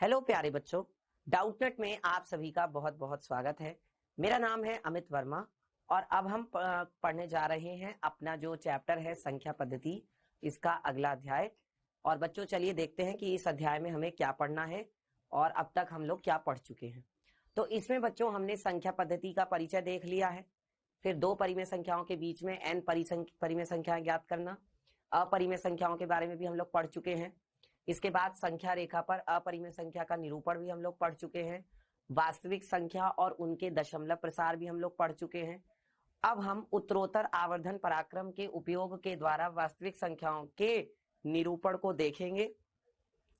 Hello प्यारे बच्चों, Doubtnut में आप सभी का बहुत बहुत स्वागत है। मेरा नाम है अमित वर्मा और अब हम पढ़ने जा रहे हैं अपना जो चैप्टर है संख्या पद्धति, इसका अगला अध्याय। और बच्चों चलिए देखते हैं कि इस अध्याय में हमें क्या पढ़ना है और अब तक हम लोग क्या पढ़ चुके हैं। तो इसमें बच्चों हमने संख्या पद्धति का परिचय देख लिया है, फिर दो परिमेय संख्याओं के बीच में n परिमेय संख्याएं ज्ञात करना, अपरिमेय संख्याओं के बारे में भी हम लोग पढ़ चुके हैं। इसके बाद संख्या रेखा पर अपरिमेय संख्या का निरूपण भी हम लोग पढ़ चुके हैं। वास्तविक संख्या और उनके दशमलव प्रसार भी हम लोग पढ़ चुके हैं। अब हम उत्तरोत्तर आवर्धन पराक्रम के उपयोग के द्वारा वास्तविक संख्याओं के निरूपण को देखेंगे।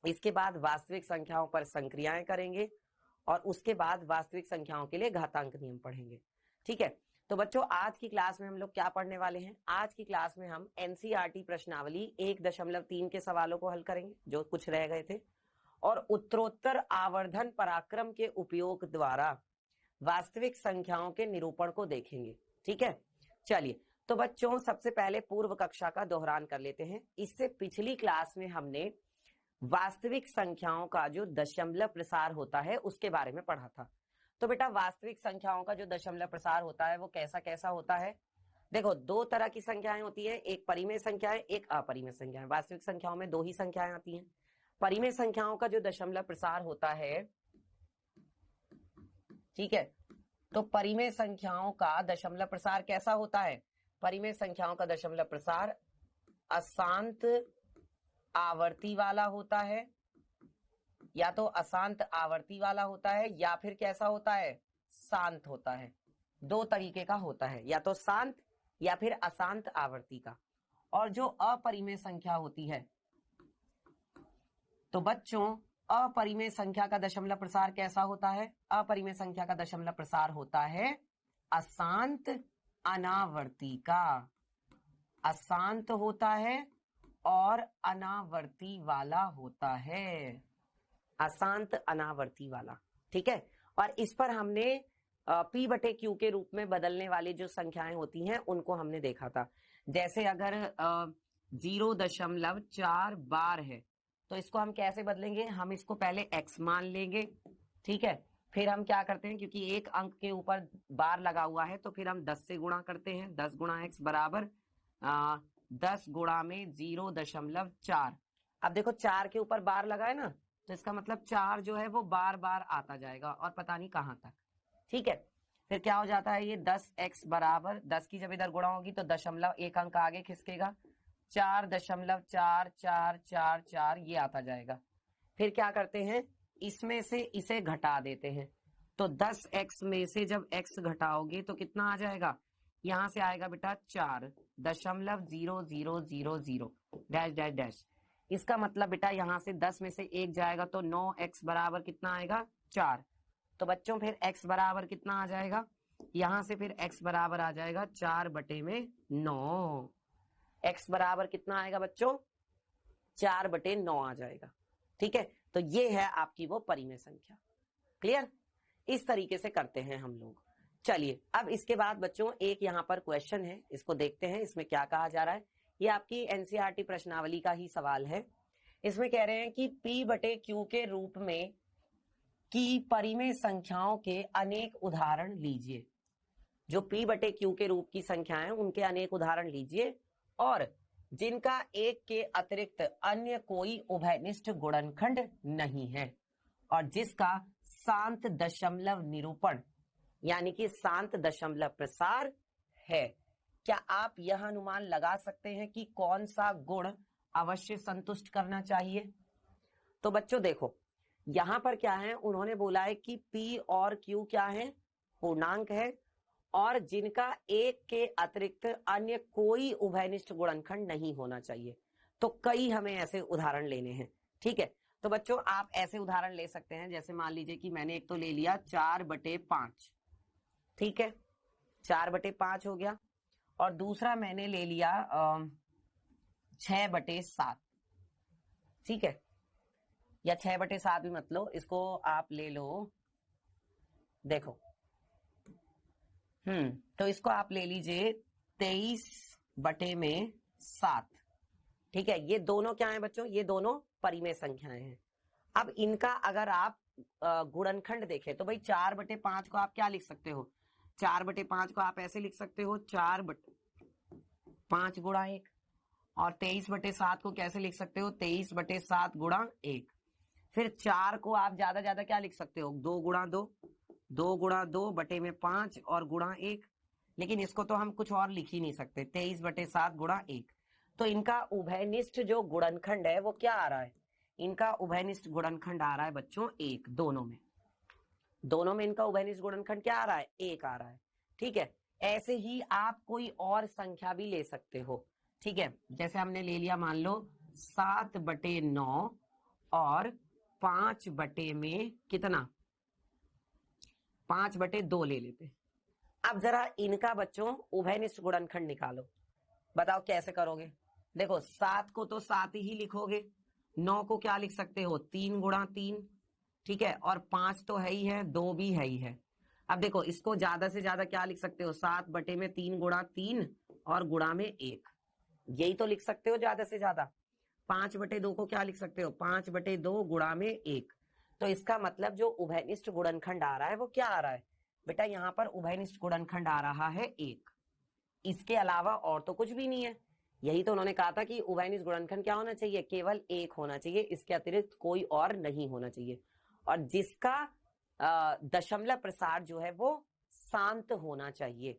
इसके बाद वास्तविक संख्याओं पर संक्रियाएं करेंगे और उसके बाद वास्तविक संख्याओं के लिए घातांक नियम पढ़ेंगे। ठीक है, तो बच्चों आज की क्लास में हम लोग क्या पढ़ने वाले हैं? आज की क्लास में हम एनसीईआरटी प्रश्नावली 1.3 के सवालों को हल करेंगे जो कुछ रह गए थे, और उत्तरोत्तर आवर्धन पराक्रम के उपयोग द्वारा वास्तविक संख्याओं के निरूपण को देखेंगे। ठीक है, चलिए तो बच्चों सबसे पहले पूर्व कक्षा का दोहरान कर लेते हैं। इससे पिछली क्लास में हमने वास्तविक संख्याओं का जो दशमलव प्रसार होता है उसके बारे में पढ़ा था। तो बेटा वास्तविक संख्याओं का जो दशमलव प्रसार होता है वो कैसा कैसा होता है? देखो, दो तरह की संख्याएं होती है, एक परिमेय संख्याएं, एक अपरिमेय संख्याएं। वास्तविक संख्याओं में दो ही संख्याएं आती हैं। परिमेय संख्याओं का जो दशमलव प्रसार होता है, ठीक है, तो परिमेय संख्याओं का दशमलव प्रसार कैसा होता है? परिमेय संख्याओं का दशमलव प्रसार अशांत आवर्ती वाला होता है, या तो अशांत आवर्ती वाला होता है या फिर कैसा होता है? शांत होता है। दो तरीके का होता है, या तो शांत या फिर अशांत आवर्ती का। और जो अपरिमेय संख्या होती है, तो बच्चों अपरिमेय संख्या का दशमलव प्रसार कैसा होता है? अपरिमेय संख्या का दशमलव प्रसार होता है अशांत अनावर्ती का। अशांत होता है और अनावर्ती वाला होता है। अशांत अनावर्ती वाला, ठीक है। और इस पर हमने P/Q के रूप में बदलने वाली जो संख्याएं होती हैं उनको हमने देखा था। जैसे अगर 0.4 बार है तो इसको हम कैसे बदलेंगे? हम इसको पहले x मान लेंगे, ठीक है। फिर हम क्या करते हैं, क्योंकि एक अंक के ऊपर बार लगा हुआ है तो फिर हम 10 से गुणा करते हैं। 10 गुणा x बराबर 10 गुणा में 0.4। अब देखो 4 के ऊपर बार लगा है ना, तो इसका मतलब 4 जो है वो बार बार आता जाएगा और पता नहीं कहां तक। ठीक है, फिर क्या हो जाता है? ये 10x बराबर 10 की जब इधर गुणा होगी तो दशमलव एक अंक आगे खिसकेगा, 4.4444 ये आता जाएगा। फिर क्या करते हैं, इसमें से इसे घटा देते हैं। तो 10x में से जब x घटाओगे तो कितना आ जाएगा? यहां से आएगा बेटा 4.0000 डैश डैश डैश। इसका मतलब बेटा यहां से 10 में से 1 जाएगा तो 9x बराबर कितना आएगा? 4। तो बच्चों फिर x बराबर कितना आ जाएगा? यहां से फिर x बराबर आ जाएगा 4/9। x बराबर कितना आएगा बच्चों? 4/9 आ जाएगा। ठीक है, तो ये है आपकी वो परिमेय संख्या। क्लियर? इस तरीके से करते हैं हम लोग। चलिए अब इसके बाद बच्चों एक यहाँ पर क्वेश्चन है, इसको देखते हैं इसमें क्या कहा जा रहा है। ये आपकी एनसीईआरटी प्रश्नावली का ही सवाल है। इसमें कह रहे हैं कि P/Q के रूप में की परिमेय संख्याओं के अनेक उदाहरण लीजिए। जो P/Q के रूप की संख्याएं उनके अनेक उदाहरण लीजिए और जिनका एक के अतिरिक्त अन्य कोई उभयनिष्ठ गुणनखंड नहीं है और जिसका शांत दशमलव निरूपण यानी कि शांत दशमलव प्रसार है। क्या आप यह अनुमान लगा सकते हैं कि कौन सा गुण अवश्य संतुष्ट करना चाहिए? तो बच्चों देखो यहां पर क्या है, उन्होंने बोला है कि P और Q क्या है? पूर्णांक है और जिनका एक के अतिरिक्त अन्य कोई उभयनिष्ठ गुणनखंड नहीं होना चाहिए। तो कई हमें ऐसे उदाहरण लेने हैं। ठीक है, तो बच्चों आप ऐसे उदाहरण ले सकते हैं, जैसे मान लीजिए कि मैंने एक तो ले लिया 4/5, ठीक है, 4/5 हो गया। और दूसरा मैंने ले लिया 6/7, ठीक है, या 6/7 भी मत लो, इसको आप ले लो, देखो तो इसको आप ले लीजिए 23/7। ठीक है, ये दोनों क्या है बच्चों? ये दोनों परिमेय संख्याएं हैं। अब इनका अगर आप गुणनखंड देखें तो भाई 4/5 को आप क्या लिख सकते हो, 4/5 को आप ऐसे लिख सकते हो 4/5 गुणा 1, और 23/7 को कैसे लिख सकते हो 23/7 गुणा 1। फिर 4 को आप ज्यादा ज्यादा क्या लिख सकते हो 2 गुणा 2, 2 गुणा 2 बटे में 5 और गुणा 1। लेकिन इसको तो हम कुछ और लिख ही नहीं सकते, 23/7 गुणा 1। तो इनका उभयनिष्ठ जो गुणनखंड है वो क्या आ रहा है, इनका उभयनिष्ठ गुणनखंड आ रहा है बच्चों 1। दोनों में इनका उभयनिष्ठ गुणनखंड क्या आ रहा है 1 आ रहा है। ठीक है, ऐसे ही आप कोई और संख्या भी ले सकते हो। ठीक है, जैसे हमने ले लिया मान लो 7/9 और 5 में कितना 5/2 ले लेते। अब जरा इनका बच्चों उभयनिष्ठ गुणनखंड निकालो, बताओ कैसे करोगे। देखो 7 को तो 7 ही लिखोगे, 9 को क्या लिख सकते हो 3 गुणा 3, ठीक है, और 5 तो है ही है, 2 भी है ही है। अब देखो इसको ज्यादा से ज्यादा क्या लिख सकते हो 7/3 गुणा 3 और गुणा में 1, यही तो लिख सकते हो ज्यादा से ज्यादा। 5/2 को क्या लिख सकते हो 5/2 गुणा में 1। तो इसका मतलब जो उभयनिष्ठ गुणनखंड आ रहा है वो क्या आ रहा है बेटा, यहाँ पर उभयनिष्ठ गुणनखंड आ रहा है 1। इसके अलावा और तो कुछ भी नहीं है। यही तो उन्होंने कहा था कि उभयनिष्ठ गुणनखंड क्या होना चाहिए, केवल 1 होना चाहिए, इसके अतिरिक्त कोई और नहीं होना चाहिए, और जिसका दशमलव प्रसार जो है वो शांत होना चाहिए।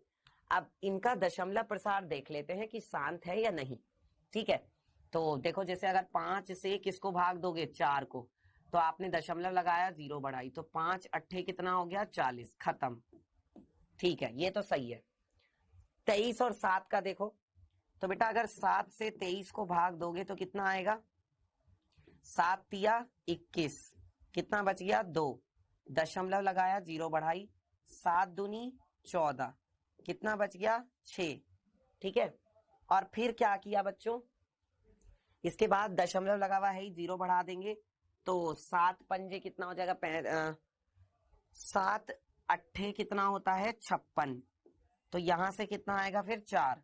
अब इनका दशमलव प्रसार देख लेते हैं कि शांत है या नहीं। ठीक है, तो देखो जैसे अगर 5 से किसको भाग दोगे 4 को, तो आपने दशमलव लगाया 0 बढ़ाई, तो 5 अट्ठे कितना हो गया 40, खत्म। ठीक है, ये तो सही है। 23 और 7 का देखो, तो बेटा अगर 7 से 23 को भाग दोगे तो कितना आएगा 7 तिया 21, कितना बच गया 2, दशमलव लगाया 0 बढ़ाई, 7 दूनी 14, कितना बच गया 6। ठीक है, और फिर क्या किया बच्चों, इसके बाद दशमलव लगा हुआ है 0 बढ़ा देंगे, तो 7 पंजे कितना हो जाएगा 7 अट्ठे कितना होता है 56, तो यहां से कितना आएगा फिर 4।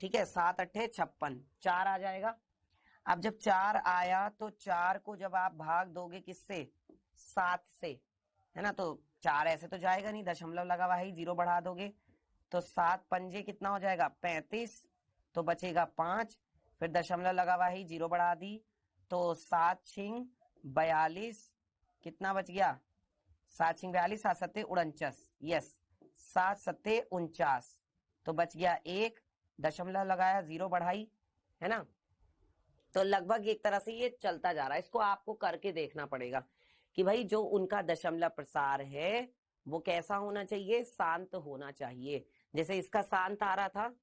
ठीक है, 7 अट्ठे 56, 4 आ जाएगा। अब जब 4 आया तो 4 को जब आप भाग दोगे किससे 7 से, है ना, तो 4 ऐसे तो जाएगा नहीं, दशमलव लगा हुआ है 0 बढ़ा दोगे, तो 7 पंजे कितना हो जाएगा 35, तो बचेगा 5, फिर दशमलव लगा हुआ है 0 बढ़ा दी, तो 7 छिंग 42, कितना बच गया 7 छिंग 42, 7 सत्ते 49, यस 7 सत्ते 49, तो बच गया 1, दशमलव लगाया 0 बढ़ाई, है ना। तो लगभग एक तरह से ये चलता जा रहा है। इसको आपको करके देखना पड़ेगा कि भाई जो उनका दशमलव प्रसार है वो कैसा होना चाहिए, शांत होना चाहिए। जैसे इसका शांत आ रहा था,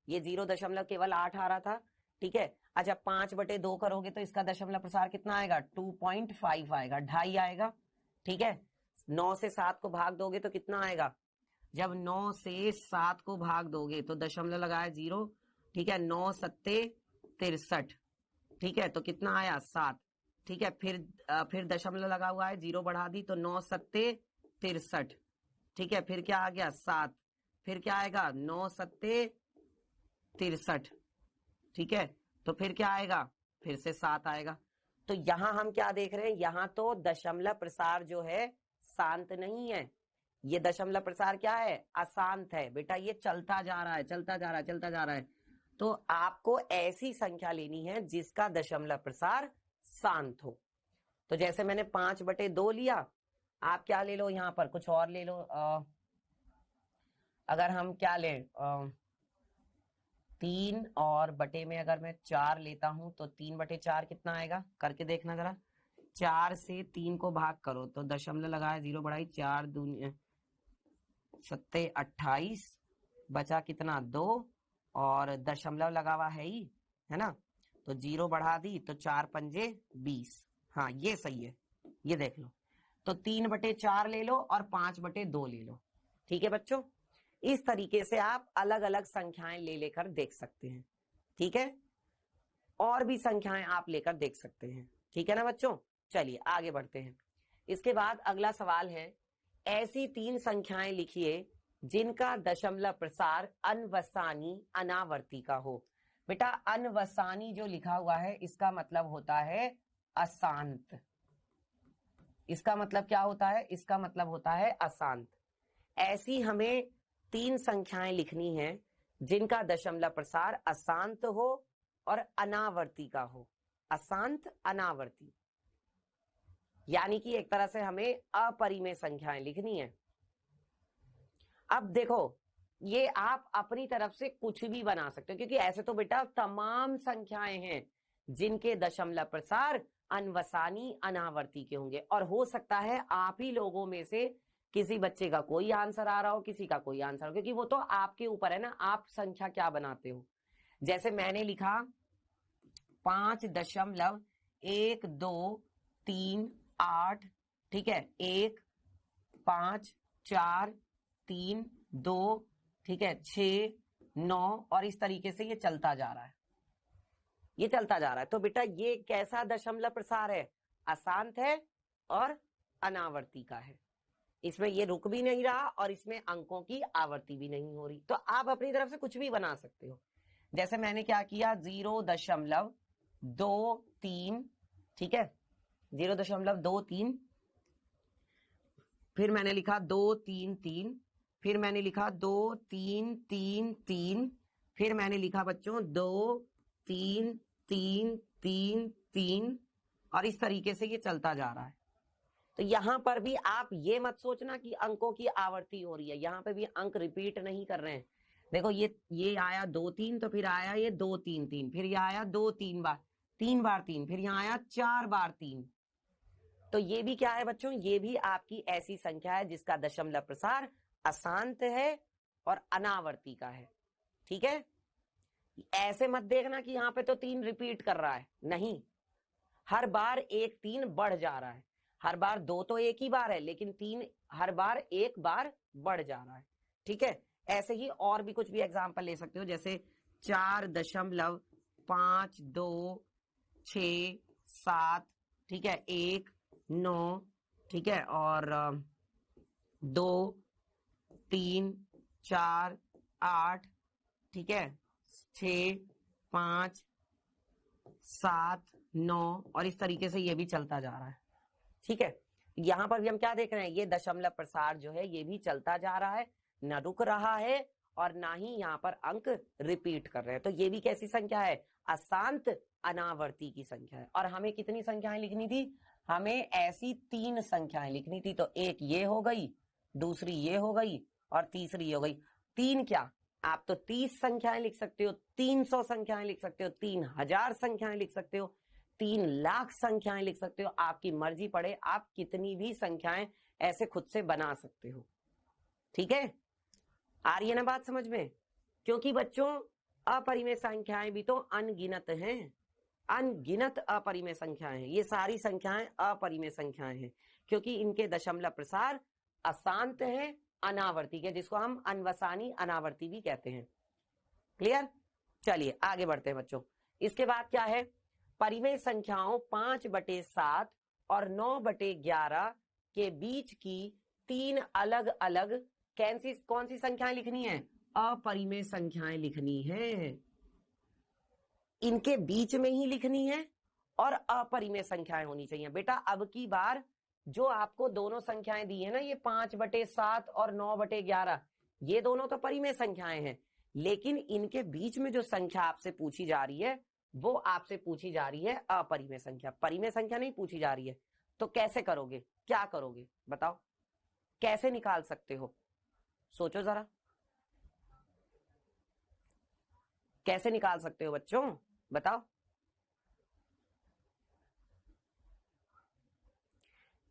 ये 0.8 आ रहा था। ठीक है, अच्छा 5/2 करोगे तो इसका दशमलव प्रसार कितना आएगा 2.5 आएगा, 2.5 आएगा। ठीक है, 9 से 7 को भाग दोगे तो कितना आएगा, जब 9 से 7 को भाग दोगे तो दशमलव लगाया 0, ठीक है, 9 सत्ते 63, ठीक है, तो कितना आया 7। ठीक है, फिर दशमलव लगा हुआ है 0 बढ़ा दी, तो 9 सत्ते 63, ठीक है, फिर क्या आ गया 7, फिर क्या आएगा 9 सत्ते 63, ठीक है, तो फिर क्या आएगा फिर से 7 आएगा। तो यहां हम क्या देख रहे हैं, यहां तो दशमलव प्रसार जो है शांत नहीं है, ये दशमलव प्रसार क्या है अशांत है बेटा, ये चलता जा रहा है चलता जा रहा है चलता जा रहा है। तो आपको ऐसी संख्या लेनी है जिसका दशमलव प्रसार शांत हो। तो जैसे मैंने 5/2 लिया, आप क्या ले लो यहां पर कुछ और ले लो, अगर हम क्या लें 3 और बटे में अगर मैं 4 लेता हूं तो 3/4 कितना आएगा, करके देखना जरा। 4 से 3 को भाग करो तो दशमलव लगाया 0 बढ़ाई, 4 दूनी सत्ते 28, बचा कितना 2, और दशमलव लगा हुआ है ही, है ना, तो 0 बढ़ा दी तो 4 पंजे 20। हाँ ये सही है, ये देख लो। तो 3/4 ले लो और 5/2 ले लो। ठीक है बच्चों, इस तरीके से आप अलग अलग संख्याएं ले लेकर देख सकते हैं। ठीक है, और भी संख्याएं आप लेकर देख सकते हैं। ठीक है ना बच्चों, चलिए आगे बढ़ते हैं। इसके बाद अगला सवाल है, ऐसी 3 संख्याएं लिखिए जिनका दशमलव प्रसार अनवसानी अनावर्ती का हो। बेटा अनवसानी जो लिखा हुआ है इसका मतलब होता है अशांत। इसका मतलब क्या होता है? इसका मतलब होता है अशांत। ऐसी हमें 3 संख्याएं लिखनी है जिनका दशमलव प्रसार अशांत हो और अनावर्ती का हो। अशांत, अनावर्ती, यानी कि एक तरह से हमें अपरिमेय संख्याएं लिखनी है। अब देखो, ये आप अपनी तरफ से कुछ भी बना सकते हो, क्योंकि ऐसे तो बेटा तमाम संख्याएं हैं जिनके दशमलव प्रसार अनवसानी, अनावर्ती के होंगे। और हो सकता है आप ही लोगों में से किसी बच्चे का कोई आंसर आ रहा हो, किसी का कोई आंसर हो, क्योंकि वो तो आपके ऊपर है ना, आप संख्या क्या बनाते हो। जैसे मैंने लिखा 5.1238, ठीक है, 1 5 4 3 2, ठीक है, 6 9, और इस तरीके से ये चलता जा रहा है, ये चलता जा रहा है। तो बेटा ये कैसा दशमलव प्रसार है? अशांत है और अनावर्ती का है। इसमें ये रुक भी नहीं रहा और इसमें अंकों की आवर्ती भी नहीं हो रही। तो आप अपनी तरफ से कुछ भी बना सकते हो। जैसे मैंने क्या किया, 0.23, ठीक है, 0.23, फिर मैंने लिखा 233, फिर मैंने लिखा 2 3 3 3, फिर मैंने लिखा बच्चों 2 3 3 3 3, और इस तरीके से ये चलता जा रहा है। तो यहां पर भी आप ये मत सोचना कि अंकों की आवर्ती हो रही है, यहां पे भी अंक रिपीट नहीं कर रहे हैं। देखो ये आया 2 3, तो फिर आया ये 2 3 3, फिर ये आया 2 3 बार, 3 बार 3, फिर यहाँ आया 4 बार 3। तो ये भी क्या है बच्चों? ये भी आपकी ऐसी संख्या है जिसका दशमलव प्रसार अशांत है और अनावर्ती का है। ठीक है, ऐसे मत देखना कि यहाँ पे तो 3 रिपीट कर रहा है, नहीं, हर बार एक 3 बढ़ जा रहा है। हर बार 2 तो एक ही बार है, लेकिन 3 हर बार एक बार बढ़ जा रहा है। ठीक है, ऐसे ही और भी कुछ भी एग्जाम्पल ले सकते हो, जैसे 4.5267, ठीक है, 1 9, ठीक है, और 2 3 4 8, ठीक है, 6 5 7 9, और इस तरीके से ये भी चलता जा रहा है। ठीक है, यहां पर भी हम क्या देख रहे हैं, ये दशमलव प्रसार जो है ये भी चलता जा रहा है, न रुक रहा है और ना ही यहाँ पर अंक रिपीट कर रहे हैं। तो ये भी कैसी संख्या है? अशांत अनावर्ती की संख्या है। और हमें कितनी संख्याएं लिखनी थी? हमें ऐसी 3 संख्याएं लिखनी थी। तो एक ये हो गई, दूसरी ये हो गई, और तीसरी ये हो गई। 3 क्या, आप तो 30 संख्याएं लिख सकते हो, 300 संख्याएं लिख सकते हो, 3000 संख्याएं लिख सकते हो, 3 लाख संख्याएं लिख सकते हो। आपकी मर्जी पड़े, आप कितनी भी संख्याएं ऐसे खुद से बना सकते हो। ठीक है, आ रही है ना बात समझ में? क्योंकि बच्चों अपरिमेय संख्याएं भी तो अनगिनत हैं, अनगिनत अपरिमेय संख्याएं हैं। ये सारी संख्याएं अपरिमेय संख्याएं हैं, क्योंकि इनके दशमलव प्रसार अशांत है, अनावर्ती के, जिसको हम अनवसानी अनावर्ती भी कहते हैं। क्लियर? चलिए आगे बढ़ते हैं बच्चों। इसके बाद क्या है? परिमेय संख्याओं 5/7 और 9/11 के बीच की 3 अलग अलग कौन सी संख्याएं लिखनी है? अपरिमेय संख्याएं लिखनी है। इनके बीच में ही लिखनी है और अपरिमेय संख्याएं होनी चाहिए। बेटा अब की बार जो आपको दोनों संख्याएं दी है ना, ये 5/7 और 9/11, ये दोनों तो परिमेय संख्याएं हैं, लेकिन इनके बीच में जो संख्या आपसे पूछी जा रही है वो आपसे पूछी जा रही है अपरिमेय संख्या, परिमेय संख्या नहीं पूछी जा रही है। तो कैसे करोगे, क्या करोगे बताओ, कैसे निकाल सकते हो? सोचो जरा, कैसे निकाल सकते हो बच्चों, बताओ।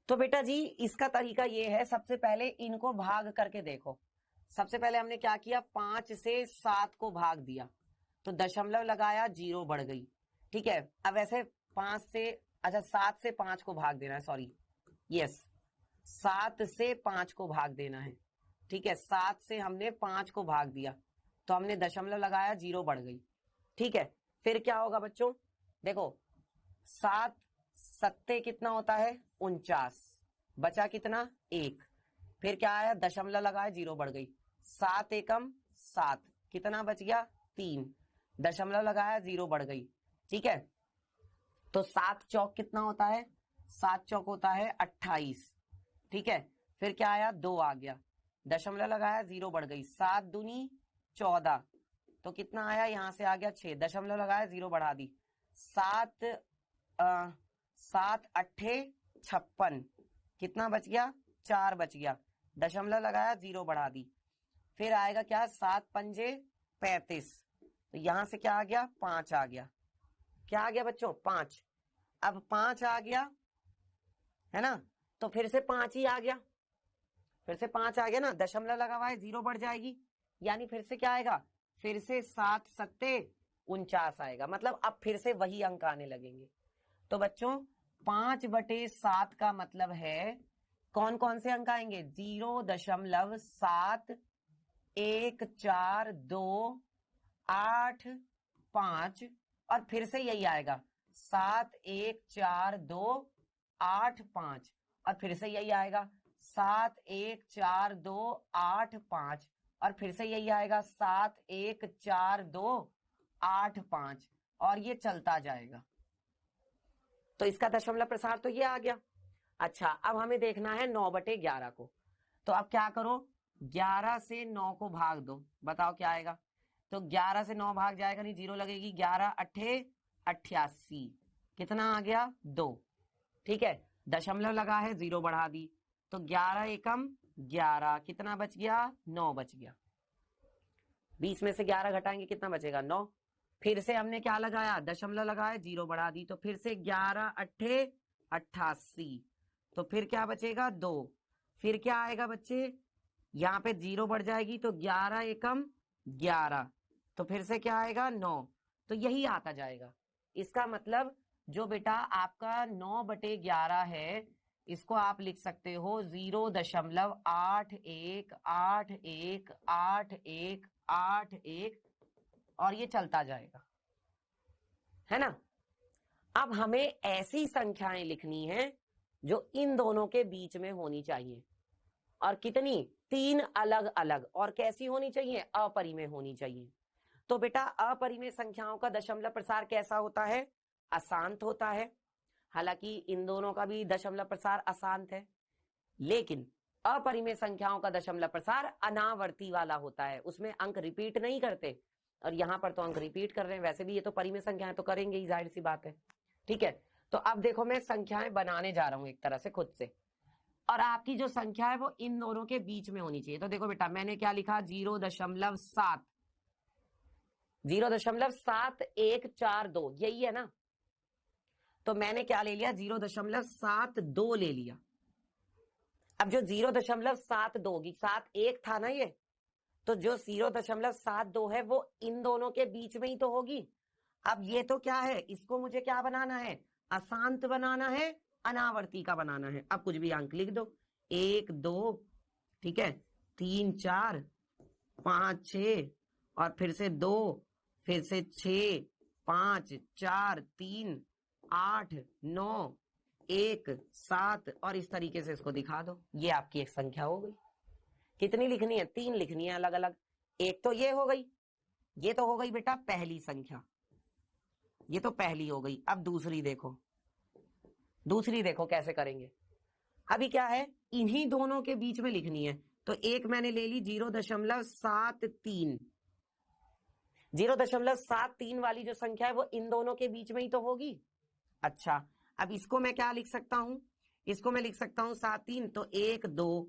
तो बेटा जी इसका तरीका ये है, सबसे पहले इनको भाग करके देखो। सबसे पहले हमने क्या किया, 5 से 7 को भाग दिया, तो दशमलव लगाया, 0 बढ़ गई। ठीक है, अब वैसे 5 से, अच्छा 7 से 5 को भाग देना है, सॉरी, यस, 7 से 5 को भाग देना है। ठीक है, 7 से हमने 5 को भाग दिया, तो हमने दशमलव लगाया, 0 बढ़ गई। ठीक है, फिर क्या होगा बच्चों, देखो 7 सत्ते कितना होता है, 49, बचा कितना, 1, फिर क्या आया, दशमलव लगाया, 0 बढ़ गई, 7 एकम 7, कितना बच गया, 3, दशमलव लगाया, 0 बढ़ गई। ठीक है, तो 7 चौक कितना होता है, 7 चौक होता है 28, ठीक है। फिर क्या आया, 2 आ गया, दशमलव लगाया, 0 बढ़ गई, 7 दूनी 14, तो कितना आया, यहां से आ गया 6, दशमलव लगाया, 0 बढ़ा दी, 7 7 अट्ठे 56, कितना बच गया, 4 बच गया, दशमलव लगाया, 0 बढ़ा दी। फिर आएगा क्या, 7 पंजे 35, तो यहां से क्या आ गया, 5 आ गया, क्या आ गया बच्चों, 5। अब 5 आ गया है ना, तो फिर से 5 ही आ गया, फिर से 5 आ गया ना, दशमलव लगा हुआ है, 0 बढ़ जाएगी, यानी फिर से क्या आएगा, फिर से 7 सत्ते 49 आएगा, मतलब अब फिर से वही अंक आने लगेंगे। तो बच्चों 5/7 का मतलब है कौन कौन से अंक आएंगे, 0.71428 और फिर से यही आएगा 71428 और फिर से यही आएगा 71428 और फिर से यही आएगा 71428 और ये चलता जाएगा। तो इसका दशमलव प्रसार तो ये आ गया। अच्छा, अब हमें देखना है 9/11 को, तो अब क्या करो, 11 से 9 को भाग दो, बताओ क्या आएगा, तो 11 से 9 भाग जाएगा नहीं, 0 लगेगी, 11 अट्ठे 88, कितना आ गया, 2, ठीक है, दशमलव लगा है, 0 बढ़ा दी, तो 11 एकम 11, कितना बच गया, 9 बच गया, 20 में से 11 घटाएंगे कितना बचेगा, 9। फिर से हमने क्या लगाया, दशमलव लगाया, 0 बढ़ा दी, तो फिर से 11 अट्ठे 88, तो फिर क्या बचेगा, 2। फिर क्या आएगा बच्चे, यहाँ पे 0 बढ़ जाएगी, तो 11 एकम 11, तो फिर से क्या आएगा, 9, तो यही आता जाएगा। इसका मतलब जो बेटा आपका 9/11 है, इसको आप लिख सकते हो 0.818181 और ये चलता जाएगा, है ना। अब हमें ऐसी संख्याएं लिखनी है जो इन दोनों के बीच में होनी चाहिए, और कितनी, 3 अलग अलग, और कैसी होनी चाहिए, अपरिमेय होनी चाहिए। तो बेटा अपरिमेय संख्याओं का दशमलव प्रसार कैसा होता है, अशांत होता है। हालांकि इन दोनों का भी दशमलव प्रसार अशांत है, लेकिन अपरिमेय संख्याओं का दशमलव प्रसार अनावर्ती वाला होता है, उसमें अंक रिपीट नहीं करते, और यहां पर तो अंक रिपीट कर रहे हैं, वैसे भी ये तो परिमेय संख्याएं तो करेंगे ही, जाहिर सी बात है, ठीक है। तो अब देखो मैं संख्याएं बनाने जा रहा हूं एक तरह से खुद से, और आपकी जो संख्या है वो इन दोनों के बीच में होनी चाहिए। तो देखो बेटा मैंने क्या लिखा, 0.7142, यही है ना, तो मैंने क्या ले लिया, 0.72 ले लिया। अब जो 0.72 होगी, 71 था ना ये, तो जो 0.72 है वो इन दोनों के बीच में ही तो होगी। अब ये तो क्या है, इसको मुझे क्या बनाना है, अशांत बनाना है, अनावर्ती का बनाना है। अब कुछ भी अंक लिख दो, 1 2, ठीक है, 3 4 5 6 और फिर से 2, फिर से 6 5 4 3 8 9 1 7 और इस तरीके से इसको दिखा दो। ये आपकी एक संख्या हो गई। कितनी लिखनी है, 3 लिखनी है अलग अलग। एक तो ये हो गई, ये तो हो गई बेटा पहली संख्या, ये तो पहली हो गई। अब दूसरी देखो, दूसरी देखो कैसे करेंगे। अभी क्या है, इन्हीं दोनों के बीच में लिखनी है, तो एक मैंने ले ली 0.73, 0.73 वाली जो संख्या है वो इन दोनों के बीच में ही तो होगी। अच्छा, अब इसको मैं क्या लिख सकता हूं, इसको मैं लिख सकता हूं 7 3, तो 1 2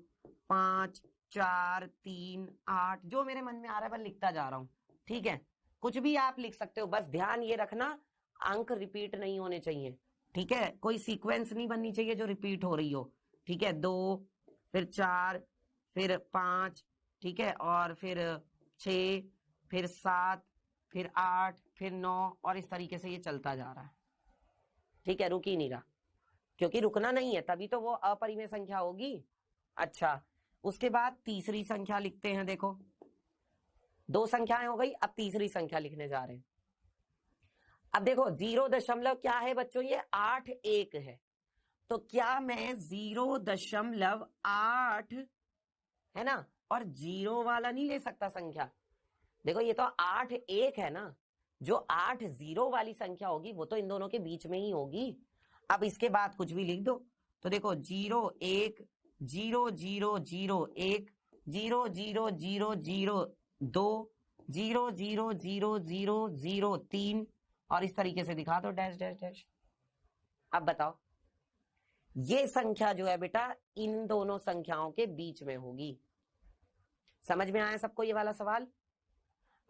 5 4 3 8, जो मेरे मन में आ रहा है मैं लिखता जा रहा हूं, ठीक है। कुछ भी आप लिख सकते हो, बस ध्यान ये रखना अंक रिपीट नहीं होने चाहिए, ठीक है। कोई सीक्वेंस नहीं बननी चाहिए जो रिपीट हो रही हो, ठीक है। 2 फिर 4 फिर 5, ठीक है, और फिर 6 फिर 7 फिर 8 फिर 9 और इस तरीके से ये चलता जा रहा है, ठीक है। रुक ही नहीं रहा, क्योंकि रुकना नहीं है, तभी तो वो अपरिमेय संख्या होगी। अच्छा, उसके बाद तीसरी संख्या लिखते हैं। देखो 2 संख्याएं हो गई, अब तीसरी संख्या लिखने जा रहे हैं। अब देखो 0 क्या है बच्चों, ये 8 1 है, तो क्या मैं 0.8 है ना, और 0 वाला नहीं ले सकता संख्या। देखो ये तो 8 1 है ना, जो 8 0 वाली संख्या होगी वो तो इन दोनों के बीच में ही होगी। अब इसके बाद कुछ भी लिख दो। तो देखो 0 1 0 0 0 1 0 0 0 0 2 0 0 0 0 0 3 और इस तरीके से दिखा दो डैश डैश डैश। अब बताओ ये संख्या जो है बेटा इन दोनों संख्याओं के बीच में होगी। समझ में आया सबको ये वाला सवाल?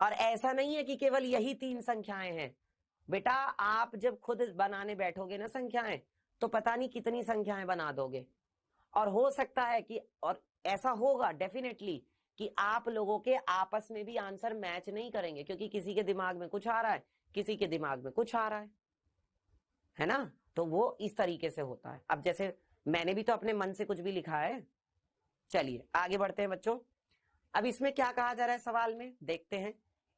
और ऐसा नहीं है कि केवल यही 3 संख्याएं हैं बेटा, आप जब खुद बनाने बैठोगे ना संख्याएं तो पता नहीं कितनी संख्याएं बना दोगे। और हो सकता है कि, और ऐसा होगा डेफिनेटली, कि आप लोगों के आपस में भी आंसर मैच नहीं करेंगे, क्योंकि किसी के दिमाग में कुछ आ रहा है, किसी के दिमाग में कुछ आ रहा है ना। तो वो इस तरीके से होता है। अब जैसे मैंने भी तो अपने मन से कुछ भी लिखा है। चलिए आगे बढ़ते हैं बच्चों। अब इसमें क्या कहा जा रहा है सवाल में, देखते हैं।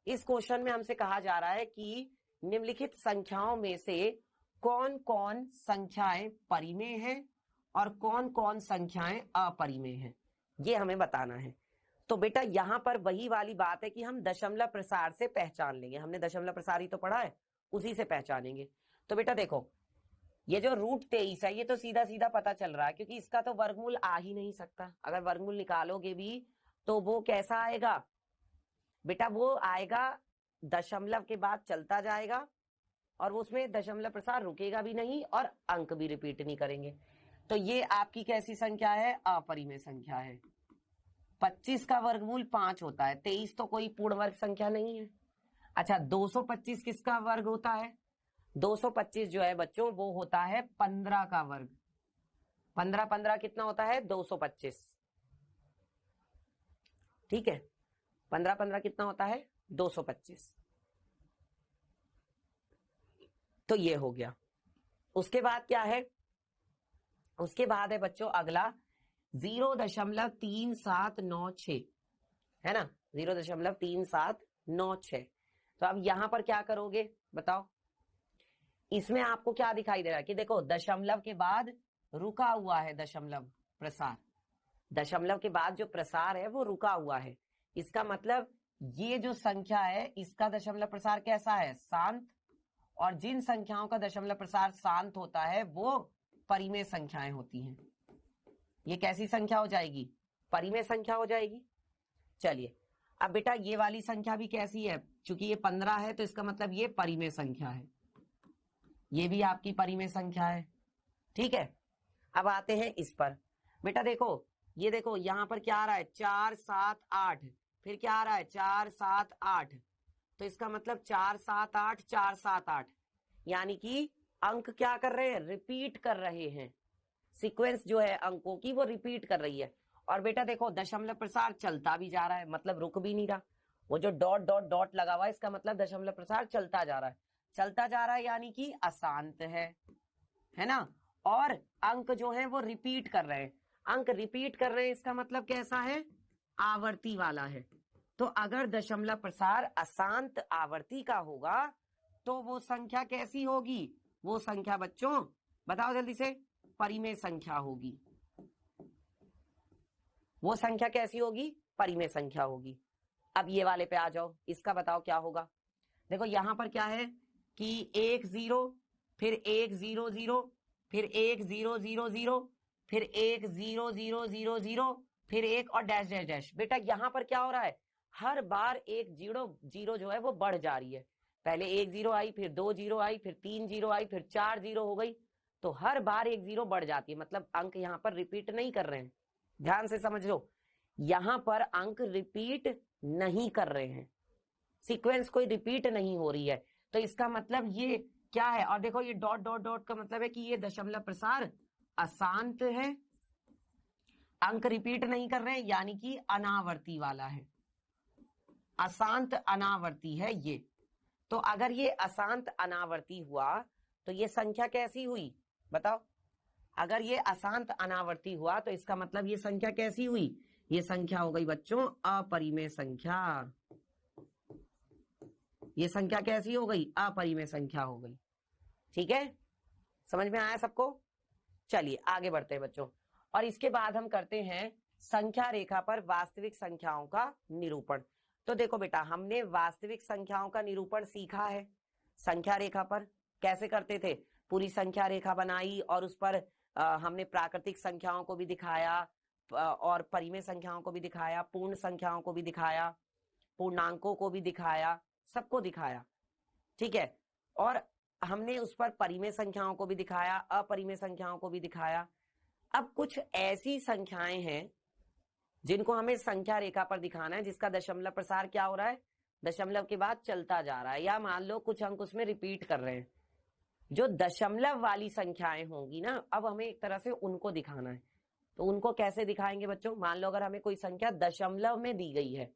इस क्वेश्चन में हमसे कहा जा रहा है कि निम्नलिखित संख्याओं में से कौन कौन संख्याएं परिमेय हैं और कौन कौन संख्याएं अपरिमेय हैं, ये हमें बताना है। तो बेटा यहां पर वही वाली बात है कि हम दशमलव प्रसार से पहचान लेंगे। हमने दशमलव प्रसार ही तो पढ़ा है, उसी से पहचानेंगे। तो बेटा देखो ये जो √23 है ये तो सीधा सीधा पता चल रहा है, क्योंकि इसका तो वर्गमूल आ ही नहीं सकता। अगर वर्गमूल निकालोगे भी तो वो कैसा आएगा बेटा, वो आएगा दशमलव के बाद चलता जाएगा और उसमें दशमलव प्रसार रुकेगा भी नहीं और अंक भी रिपीट नहीं करेंगे। तो ये आपकी कैसी संख्या है, अपरिमेय संख्या है। 25 का वर्गमूल 5 होता है, 23 तो कोई पूर्ण वर्ग संख्या नहीं है। अच्छा 225 किसका वर्ग होता है, 225 जो है बच्चों वो होता है 15 का वर्ग। 15 15 कितना होता है 225, ठीक है। 15 15 कितना होता है 225। तो ये हो गया। उसके बाद क्या है, उसके बाद है बच्चों अगला 0.3796 है ना, 0.3796। तो अब यहां पर क्या करोगे बताओ। इसमें आपको क्या दिखाई दे रहा है कि देखो दशमलव के बाद रुका हुआ है दशमलव प्रसार, दशमलव के बाद जो प्रसार है वो रुका हुआ है। इसका मतलब ये जो संख्या है इसका दशमलव प्रसार कैसा है, शांत। और जिन संख्याओं का दशमलव प्रसार शांत होता है वो परिमेय संख्याएं होती हैं। ये कैसी संख्या हो जाएगी, परिमेय संख्या हो जाएगी। चलिए अब बेटा ये वाली संख्या भी कैसी है, चूंकि ये 15 है तो इसका मतलब ये परिमेय संख्या है, ये भी आपकी परिमेय संख्या है, ठीक है। अब आते हैं इस पर। बेटा देखो ये देखो यहां पर क्या आ रहा है 4 7 8, फिर क्या आ रहा है 4 7 8। तो इसका मतलब 4 7 8 4 7 8, यानी कि अंक क्या कर रहे हैं, रिपीट कर रहे हैं। सीक्वेंस जो है अंकों की वो रिपीट कर रही है। और बेटा देखो दशमलव प्रसार चलता भी जा रहा है, मतलब रुक भी नहीं रहा। वो जो डॉट डॉट डॉट लगा हुआ है इसका मतलब दशमलव प्रसार चलता जा रहा है, चलता जा रहा है यानी कि अशांत है ना। और अंक जो है वो रिपीट कर रहे हैं, अंक रिपीट कर रहे हैं इसका मतलब कैसा है, आवर्ती वाला है। तो अगर दशमलव प्रसार अशांत आवर्ती का होगा तो वो संख्या कैसी होगी, वो संख्या बच्चों बताओ जल्दी से, परिमेय संख्या होगी। वो संख्या कैसी होगी, परिमेय संख्या होगी। अब ये वाले पे आ जाओ, इसका बताओ क्या होगा। देखो यहां पर क्या है कि 1 0 फिर 1 0 0 फिर 1 0 0 0 फिर 1 0 0 0 0 फिर 1 और डैश डैश डैश। बेटा यहां पर क्या हो रहा है, हर बार एक 0 0 जो है वो बढ़ जा रही है। पहले 1 0 आई, फिर 2 0 आई, फिर 3 0 आई, फिर 4 0 हो गई। तो हर बार 1 0 बढ़ जाती है, मतलब अंक यहां पर रिपीट नहीं कर रहे हैं। ध्यान से समझ लो, यहां पर अंक रिपीट नहीं कर रहे हैं, सीक्वेंस कोई रिपीट नहीं हो रही है। तो इसका मतलब ये क्या है, और देखो ये डॉट डॉट डॉट का मतलब है कि ये दशमलव प्रसार अशांत है, अंक रिपीट नहीं कर रहे हैं, यानी कि अनावर्ती वाला है, अशांत अनावर्ती है ये। तो अगर ये अशांत अनावर्ती हुआ तो ये संख्या कैसी हुई बताओ। अगर ये अशांत अनावर्ती हुआ तो इसका मतलब ये संख्या कैसी हुई, ये संख्या हो गई बच्चों अपरिमेय संख्या। ये संख्या कैसी हो गई, अपरिमेय संख्या हो गई, ठीक है। समझ में आया सबको। चलिए आगे बढ़ते हैं बच्चों, और इसके बाद हम करते हैं संख्या रेखा पर वास्तविक संख्याओं का निरूपण। तो देखो बेटा हमने वास्तविक संख्याओं का निरूपण सीखा है संख्या रेखा पर, कैसे करते थे, पूरी संख्या रेखा बनाई और उस पर हमने प्राकृतिक संख्याओं को भी दिखाया और परिमेय संख्याओं को भी दिखाया, पूर्ण संख्याओं को भी दिखाया, पूर्णांकों को भी दिखाया, सबको दिखाया, ठीक है। और हमने उस पर परिमेय संख्याओं को भी दिखाया, अपरिमेय संख्याओं को भी दिखाया। अब कुछ ऐसी संख्याएं हैं जिनको हमें संख्या रेखा पर दिखाना है, जिसका दशमलव प्रसार क्या हो रहा है, दशमलव के बाद चलता जा रहा है, या मान लो कुछ अंक उसमें रिपीट कर रहे हैं। जो दशमलव वाली संख्याएं होंगी ना, अब हमें एक तरह से उनको दिखाना है। तो उनको कैसे दिखाएंगे बच्चों? मान लो अगर हमें कोई संख्या दशमलव में दी गई है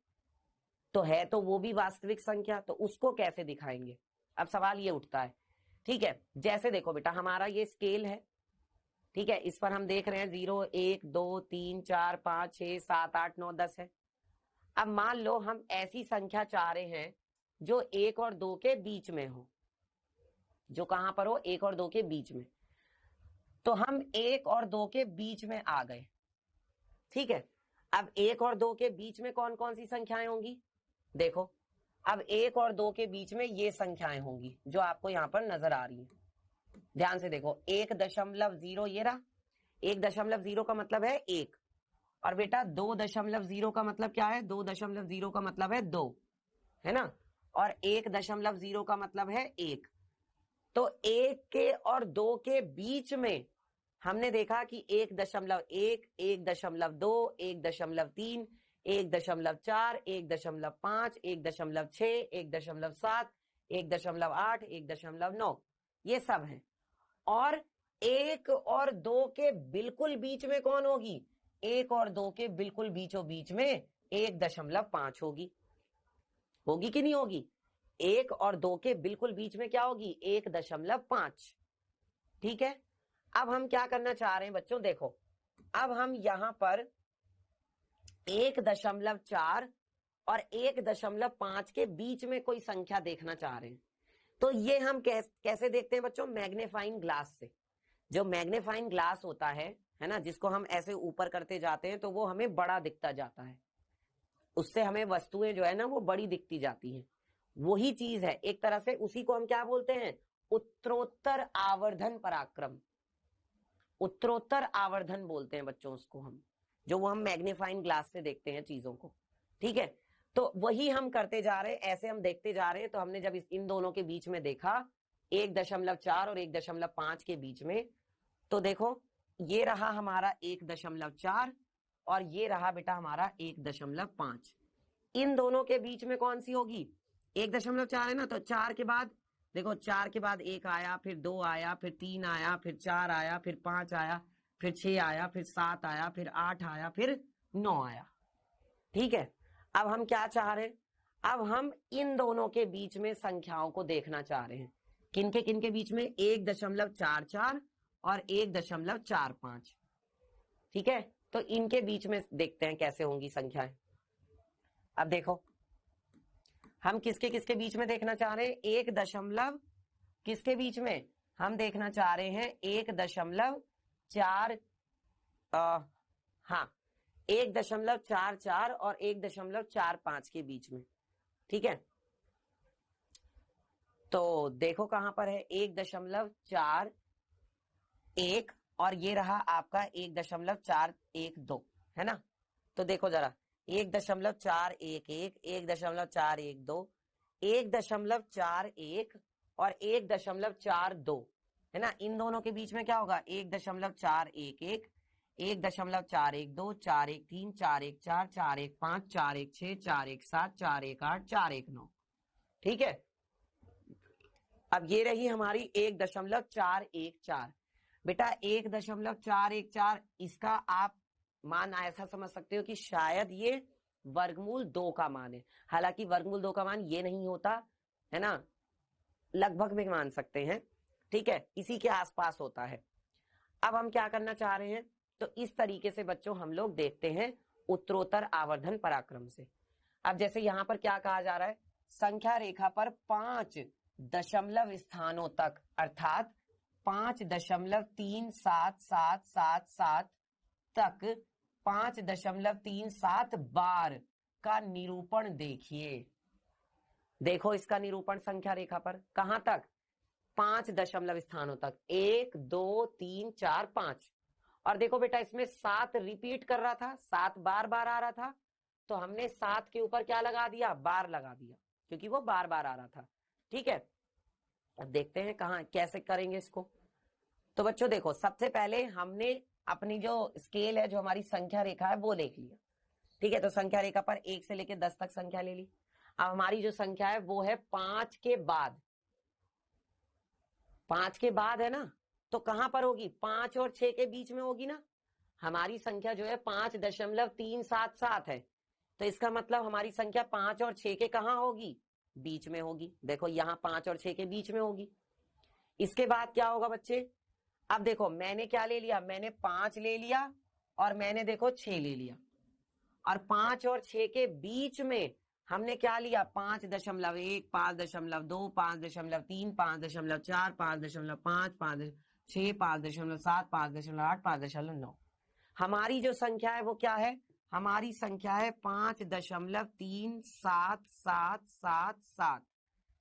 तो वो भी वास्तविक संख्या, तो उसको कैसे दिखाएंगे? अब सवाल ये उठता है, ठीक है। जैसे देखो बेटा, हमारा ये स्केल है, ठीक है, इस पर हम देख रहे हैं 0 1 2 3 4 5 6 7 8 9 10 है। अब मान लो हम ऐसी संख्या चाह रहे हैं जो 1 और 2 के बीच में हो, जो कहां पर हो, 1 और 2 के बीच में। तो हम 1 और 2 के बीच में आ गए, ठीक है। अब 1 और 2 के बीच में कौन कौन सी संख्याएं होंगी? देखो, अब 1 और 2 के बीच में ये संख्याएं होंगी जो आपको यहां पर नजर आ रही है। ध्यान से देखो, 1.0 ये रहा, 1.0 का मतलब है 1, और बेटा 2.0 का मतलब क्या है? 2.0 का मतलब है 2, है ना, और 1.0 का मतलब है 1। तो 1 के और 2 के बीच में हमने देखा कि 1.1, 1.2, 1.3, 1.4, 1.5, 1.6, 1.7, 1.8, 1.9, ये सब हैं। और 1 और 2 के बिल्कुल बीच में कौन होगी? 1 और 2 के बिल्कुल बीचों बीच में 1.5 होगी। होगी कि नहीं होगी? 1 और 2 के बिल्कुल बीच में क्या होगी? 1.5, ठीक है। अब हम क्या करना चाह रहे हैं बच्चों? देखो, अब हम यहां पर 1.4 और 1.5 के बीच में कोई संख्या देखना चाह रहे हैं। तो ये हम कैसे देखते हैं बच्चों? मैग्नीफाइंग ग्लास से। जो मैग्नीफाइंग ग्लास होता है ना, जिसको हम ऐसे ऊपर करते जाते हैं तो वो हमें बड़ा दिखता जाता है, उससे हमें वस्तुएं जो है ना वो बड़ी दिखती जाती हैं। वही चीज है एक तरह से, उसी को हम क्या बोलते हैं? उत्तरोत्तर आवर्धन पराक्रम। उत्तरोत्तर आवर्धन बोलते हैं बच्चों उसको हम, जो वो हम मैग्नीफाइंग ग्लास से देखते हैं चीजों को, ठीक है। तो वही हम करते जा रहे हैं, ऐसे हम देखते जा रहे हैं। तो हमने जब इन दोनों के बीच में देखा 1.4 और 1.5 के बीच में, तो देखो ये रहा हमारा 1.4 और ये रहा बेटा हमारा 1.5। इन दोनों के बीच में कौन सी होगी? 1.4 है ना, तो 4 के बाद देखो, 4 के बाद 1 आया, फिर 2 आया, फिर 3 आया, फिर 4 आया, फिर 5 आया, फिर 6 आया, फिर 7 आया, फिर 8 आया, फिर 9 आया, ठीक है। अब हम क्या चाह रहे हैं? अब हम इन दोनों के बीच में संख्याओं को देखना चाह रहे हैं। किनके बीच में? 1.44 और 1.45, ठीक है। तो इनके बीच में देखते हैं कैसे होंगी संख्याएं। अब देखो, हम किसके बीच में देखना चाह रहे हैं? 1 किसके बीच में? हम देखना चाह रहे हैं 1.4, हाँ, 1.44 और 1.45 के बीच में, ठीक है। तो देखो कहां पर है 1.41 और ये रहा आपका 1.412, है ना। तो देखो जरा, 1.411, 1.412, 1.41 और 1.42, है ना। इन दोनों के बीच में क्या होगा? 1.411, 1.412, 413, 414, 415, 416, 417, 418, 419, ठीक है। अब ये रही हमारी 1.414। बेटा 1.414, इसका आप मान ऐसा समझ सकते हो कि शायद ये वर्गमूल 2 का मान है। हालांकि वर्गमूल 2 का मान ये नहीं होता, है ना, लगभग में मान सकते हैं, ठीक है, इसी के आसपास होता है। अब हम क्या करना चाह रहे हैं? तो इस तरीके से बच्चों हम लोग देखते हैं उत्तरोत्तर आवर्धन पराक्रम से। अब जैसे यहां पर क्या कहा जा रहा है? संख्या रेखा पर 5 दशमलव स्थानों तक, अर्थात 5.377777 तक 5.37 बार का निरूपण देखिए। देखो इसका निरूपण संख्या रेखा पर कहां तक? 5 दशमलव स्थानों तक, 1 2 3 4 5। और देखो बेटा इसमें 7 रिपीट कर रहा था, 7 बार बार आ रहा था, तो हमने 7 के ऊपर क्या लगा दिया, बार लगा दिया, क्योंकि वो बार बार आ रहा था। ठीक है, अब देखते हैं कहाँ कैसे करेंगे इसको। तो बच्चों देखो, सबसे पहले हमने अपनी जो स्केल है, जो हमारी संख्या रेखा है, वो देख लिया। ठीक है, तो संख्या रेखा पर 1 से लेकर 10 तक संख्या ले ली। अब हमारी जो संख्या है वो है 5 के बाद, 5 के बाद है ना, तो कहां पर होगी, 5 और 6 के बीच में होगी ना। हमारी संख्या जो है 5.377 है, तो इसका मतलब हमारी संख्या 5 और 6 के कहां होगी, बीच में होगी। देखो यहाँ 5 और 6 के बीच में होगी। इसके बाद क्या होगा बच्चे, अब देखो मैंने क्या ले लिया, मैंने 5 ले लिया और मैंने देखो 6 ले लिया, और 5 और 6 के बीच में हमने क्या लिया, 5.1, 5.2, 5.3, 5.4, 5.5, 5.6, 5.7, 5.8, 5.9। हमारी जो संख्या है वो क्या है, हमारी संख्या है 5.3777।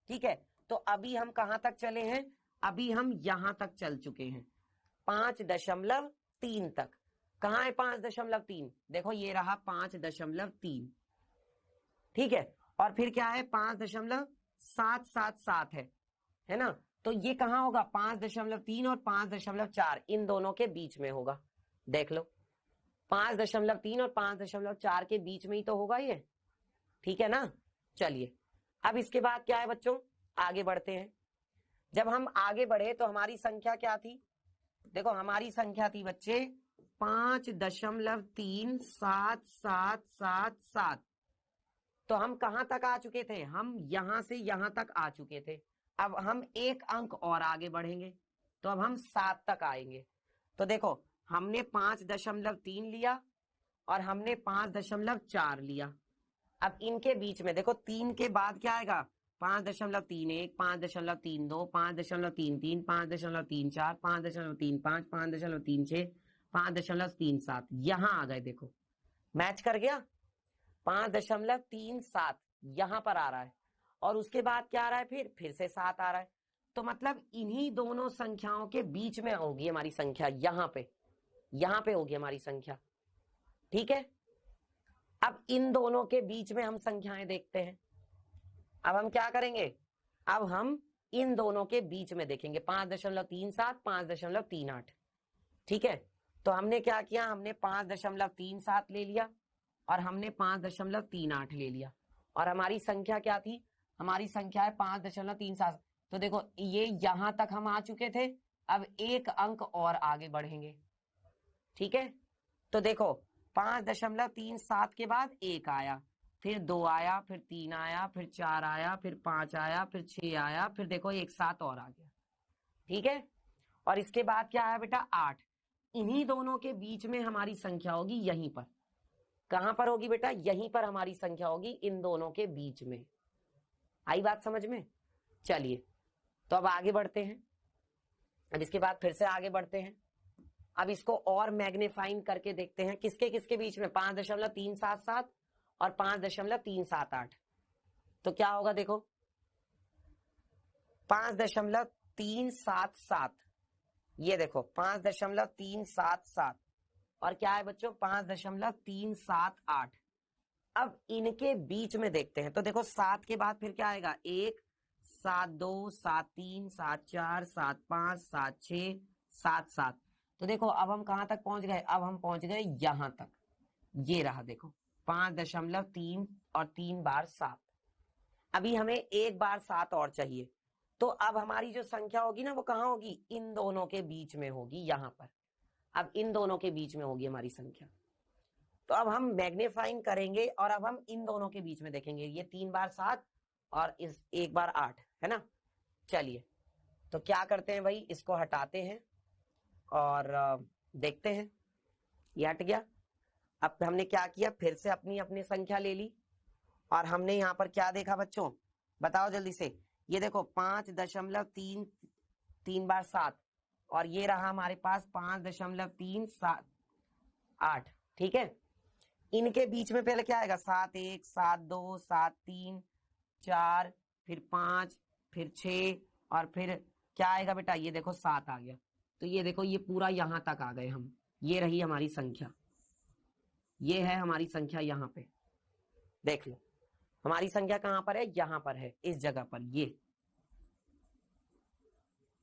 ठीक है, तो अभी हम कहां तक चले हैं, अभी हम यहां तक चल चुके हैं, 5.3 तक। कहां है 5.3, देखो ये रहा 5.3। ठीक है, और फिर क्या है 5.777 है ना, तो ये कहां होगा, 5.3 और 5.4 इन दोनों के बीच में होगा। देख लो 5.3 और 5.4 के बीच में ही तो होगा ये। ठीक है ना, चलिए अब इसके बाद क्या है बच्चों, आगे बढ़ते हैं। जब हम आगे बढ़े तो हमारी संख्या क्या थी, देखो हमारी संख्या थी बच्चे 5.3777। तो हम कहां तक आ चुके थे, हम यहां से यहां तक आ चुके थे। अब हम एक अंक और आगे बढ़ेंगे, तो अब हम 7 तक आएंगे। तो देखो हमने 5.3 लिया और हमने 5.4 लिया। अब इनके बीच में देखो 3 के बाद क्या आएगा, 5.31, 5.32, 5.33, 5.34, 5.35, 5.36, 5.37, यहां आ गए। देखो मैच कर गया, 5.37 यहां पर आ रहा है, और उसके बाद क्या आ रहा है, फिर से 7 आ रहा है। तो मतलब इन्हीं दोनों संख्याओं के बीच में होगी हमारी संख्या, यहां पे होगी हमारी संख्या। ठीक है, अब इन दोनों के बीच में हम संख्याएं देखते हैं। अब हम क्या करेंगे, अब हम इन दोनों के बीच में देखेंगे, 5.37, 5.38। ठीक है, तो हमने क्या किया, हमने 5.37 ले लिया और हमने 5.38 ले लिया, और हमारी संख्या क्या थी, हमारी संख्या है 5.37। तो देखो ये यहां तक हम आ चुके थे, अब एक अंक और आगे बढ़ेंगे। ठीक है, तो देखो 5.37 के बाद 1 आया, फिर 2 आया, फिर 3 आया, फिर 4 आया, फिर 5 आया, फिर 6 आया, फिर देखो एक 7 और आ गया। ठीक है, और इसके बाद क्या आया बेटा, 8। इन्हीं दोनों के बीच में हमारी संख्या होगी, यहीं पर। कहां पर होगी बेटा, यहीं पर हमारी संख्या होगी, इन दोनों के बीच में। आई बात समझ में, चलिए तो अब आगे बढ़ते हैं। अब इसके बाद फिर से आगे बढ़ते हैं, अब इसको और मैग्नीफाइंग करके देखते हैं, किसके किसके बीच में, 5.377 और 5.378। तो क्या होगा, देखो 5.377, ये देखो 5.377, और क्या है बच्चों 5.378। अब इनके बीच में देखते हैं, तो देखो 7 के बाद फिर क्या आएगा, 1, 7, 2, 7, 3, 7, 4, 7, 5, 7, 6, 7, 7। तो देखो अब हम कहां तक पहुंच गए, अब हम पहुंच गए यहां तक, ये रहा देखो 5.3 और 3 बार 7। अभी हमें एक बार 7 और चाहिए, तो अब हमारी जो संख्या होगी ना वो कहां होगी, इन दोनों के बीच में होगी, यहां पर। अब इन दोनों के बीच में होगी हमारी संख्या। तो अब हम मैग्नीफाइंग करेंगे और अब हम इन दोनों के बीच में देखेंगे, ये 3 बार 7 और इस 1 बार 8 है ना। चलिए तो क्या करते हैं भाई, इसको हटाते हैं और देखते हैं, ये हट गया। अब हमने क्या किया, फिर से अपनी अपनी संख्या ले ली, और हमने यहाँ पर क्या देखा बच्चों, बताओ जल्दी से। ये देखो 5.3, 3 बार 7, और ये रहा हमारे पास 5.378। ठीक है, इनके बीच में पहले क्या आएगा, 7, 1, 7, 2, 7, 3, 4, फिर 5, फिर 6 और फिर क्या आएगा बेटा, ये देखो 7 आ गया। तो ये देखो ये पूरा यहां तक आ गए हम, ये रही हमारी संख्या, ये है हमारी संख्या यहाँ पे। देख लो हमारी संख्या कहां पर है, यहां पर है, इस जगह पर।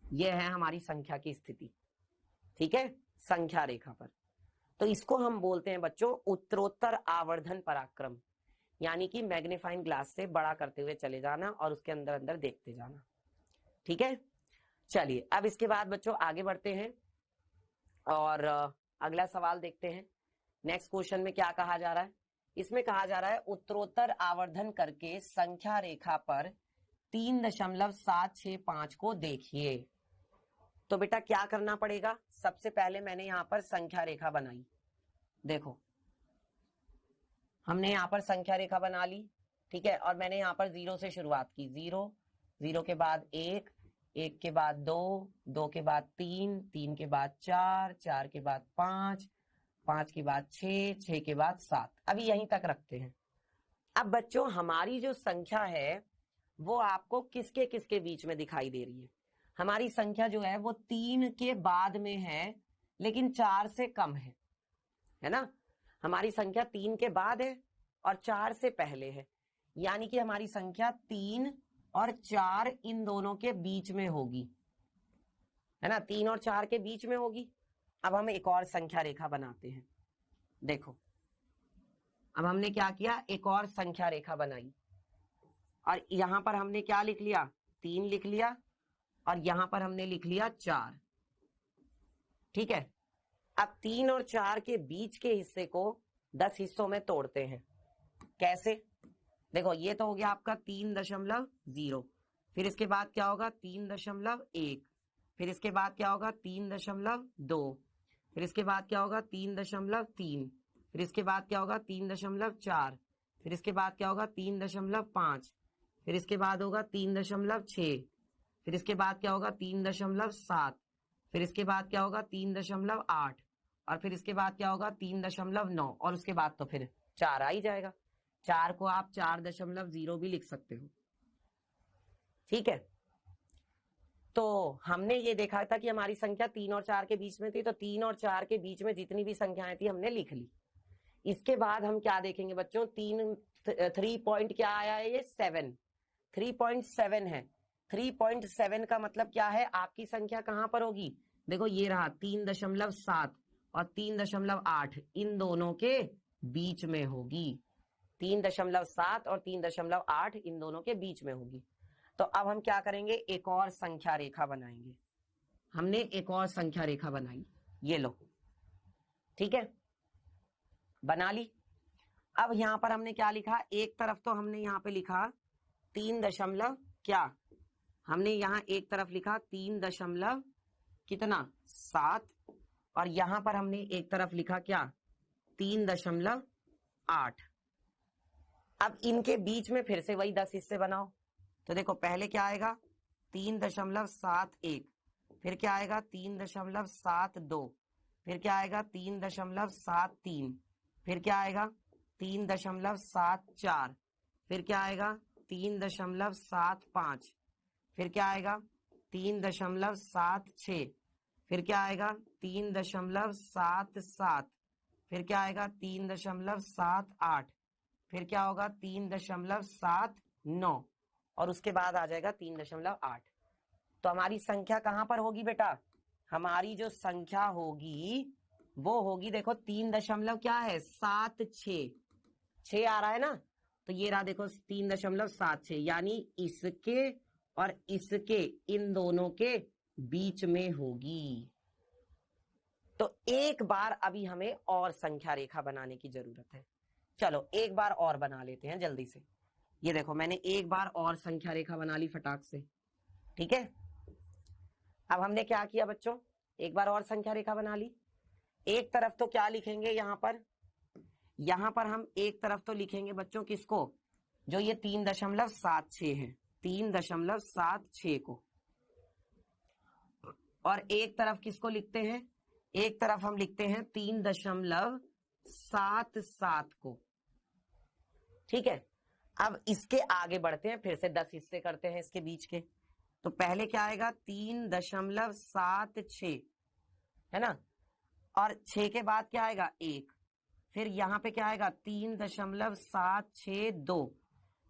ये है हमारी संख्या की स्थिति, ठीक है, संख्या रेखा पर। तो इसको हम बोलते हैं बच्चों उत्तरोत्तर आवर्धन पराक्रम, यानी कि मैग्नीफाइंग ग्लास से बड़ा करते हुए चले जाना और उसके अंदर अंदर देखते जाना, ठीक है। चलिए अब इसके बाद बच्चों आगे बढ़ते हैं और अगला सवाल देखते हैं। नेक्स्ट क्वेश्चन में क्या कहा जा रहा है, इसमें कहा जा रहा है उत्तरोत्तर आवर्धन करके संख्या रेखा पर 3.765 को देखिए। तो बेटा क्या करना पड़ेगा, सबसे पहले मैंने यहां पर संख्या रेखा बनाई, देखो हमने यहां पर संख्या रेखा बना ली, ठीक है। और मैंने यहां पर 0 से शुरुआत की, 0, 0 के बाद 1, 1 के बाद 2, 2 के बाद 3, 3 के बाद 4, 4 के बाद 5, 5 के बाद 6, 6 के बाद 7, अभी यहीं तक रखते हैं। अब बच्चों हमारी जो संख्या है वो आपको किसके किसके बीच में दिखाई दे रही है, हमारी संख्या जो है वो 3 के बाद में है लेकिन 4 से कम है ना। हमारी संख्या 3 के बाद है और 4 से पहले है, यानी कि हमारी संख्या 3 और 4 इन दोनों के बीच में होगी, है ना, 3 और 4 के बीच में होगी। अब हम एक और संख्या रेखा बनाते हैं, देखो अब हमने क्या किया, एक और संख्या रेखा बनाई और यहां पर हमने क्या लिख लिया, 3 लिख लिया और यहां पर हमने लिख लिया 4, ठीक है। अब 3 और 4 के बीच के हिस्से को 10 हिस्सों में तोड़ते हैं, कैसे, देखो ये तो हो गया आपका 3.0, फिर इसके बाद क्या होगा 3.1, फिर इसके बाद क्या होगा 3.2, फिर इसके बाद क्या होगा 3.3, फिर इसके बाद क्या होगा 3.4, फिर इसके बाद क्या होगा 3.5, फिर इसके बाद होगा 3.6, फिर इसके बाद क्या होगा 3.7, फिर इसके बाद क्या होगा 3.8 और फिर इसके बाद क्या होगा 3.9 और उसके बाद तो फिर 4 आ ही जाएगा। 4 को आप 4.0 भी लिख सकते हो, ठीक है। तो हमने ये देखा था कि हमारी संख्या 3 और 4 के बीच में थी, तो 3 और 4 के बीच में जितनी भी संख्याएं थी हमने लिख ली। इसके बाद हम क्या देखेंगे बच्चों, 3 पॉइंट क्या आया है, ये 7, 3.7 है। 3.7 का मतलब क्या है, आपकी संख्या कहां पर होगी, देखो ये रहा 3.7 और 3.8 इन दोनों के बीच में होगी, 3.7 और 3.8 इन दोनों के बीच में होगी। तो अब हम क्या करेंगे, एक और संख्या रेखा बनाएंगे। हमने एक और संख्या रेखा बनाई, ये लो, ठीक है, बना ली। अब यहां पर हमने क्या लिखा, एक तरफ तो हमने यहां पे लिखा 3 क्या, हमने यहां एक तरफ लिखा 3 कितना 7 और यहां पर हमने एक तरफ लिखा क्या 3.8। अब इनके बीच में फिर से वही 10 हिस्से बनाओ, तो देखो पहले क्या आएगा 3.71, फिर क्या आएगा 3.72, फिर क्या आएगा 3.73, फिर क्या आएगा 3.74, फिर क्या आएगा 3.75, फिर क्या आएगा 3.76, फिर क्या आएगा 3.77, फिर क्या आएगा 3.78, फिर क्या होगा 3.79 और उसके बाद आ जाएगा 3.8। तो हमारी संख्या कहां पर होगी बेटा, हमारी जो संख्या होगी वो होगी, देखो 3 क्या है 7 6 आ रहा है ना, तो ये रहा देखो 3.76, यानी इसके और इसके इन दोनों के बीच में होगी। तो एक बार अभी हमें और संख्या रेखा बनाने की जरूरत है, चलो एक बार और बना लेते हैं जल्दी से। ये देखो मैंने एक बार और संख्या रेखा बना ली फटाक से, ठीक है। अब हमने क्या किया बच्चों, एक बार और संख्या रेखा बना ली। एक तरफ तो क्या लिखेंगे, यहां पर हम एक तरफ तो लिखेंगे बच्चों किसको, जो ये 3.76 है, 3.76 को, और एक तरफ किसको लिखते हैं, एक तरफ हम लिखते हैं 3.77 को, ठीक है। अब इसके आगे बढ़ते हैं, फिर से 10 हिस्से करते हैं इसके बीच के, तो पहले क्या आएगा 3.76, है ना, और 6 के बाद क्या आएगा 1, फिर यहाँ पे क्या आएगा 3.762,